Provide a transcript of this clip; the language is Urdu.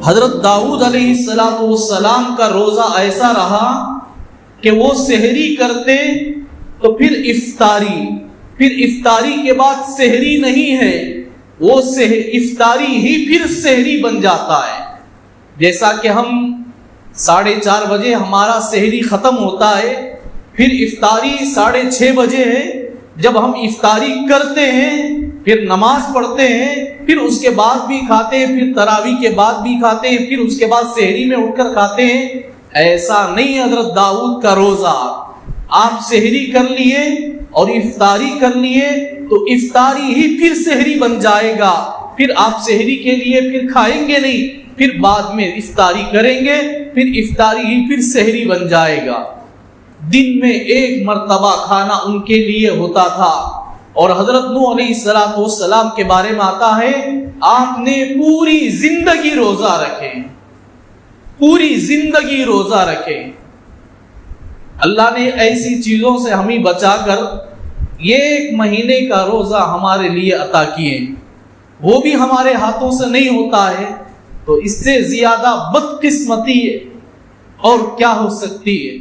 حضرت داؤد علیہ السلام کا روزہ ایسا رہا کہ وہ سحری کرتے تو پھر افطاری کے بعد سحری نہیں ہے، وہ افطاری ہی پھر سحری بن جاتا ہے۔ جیسا کہ ہم 4:30 بجے ہمارا سحری ختم ہوتا ہے، پھر افطاری 6:30 بجے ہے، جب ہم افطاری کرتے ہیں پھر نماز پڑھتے ہیں، پھر اس کے بعد بھی کھاتے ہیں، پھر تراویح کے بعد بھی کھاتے ہیں، پھر اس کے بعد سحری میں اٹھ کر کھاتے ہیں۔ ایسا نہیں حضرت داؤد کا روزہ، آپ سحری کر لیے اور افطاری کر لیے تو افطاری ہی پھر سحری بن جائے گا، پھر آپ سحری کے لیے پھر کھائیں گے نہیں، پھر بعد میں افطاری کریں گے، پھر افطاری ہی پھر سحری بن جائے گا۔ دن میں 1 مرتبہ کھانا ان کے لیے ہوتا تھا، اور حضرت نوح علیہ السلام کے بارے میں آتا ہے آپ نے پوری زندگی روزہ رکھے، پوری زندگی روزہ رکھے۔ اللہ نے ایسی چیزوں سے ہمیں بچا کر 1 مہینے کا روزہ ہمارے لیے عطا کیے، وہ بھی ہمارے ہاتھوں سے نہیں ہوتا ہے، تو اس سے زیادہ بدقسمتی اور کیا ہو سکتی ہے۔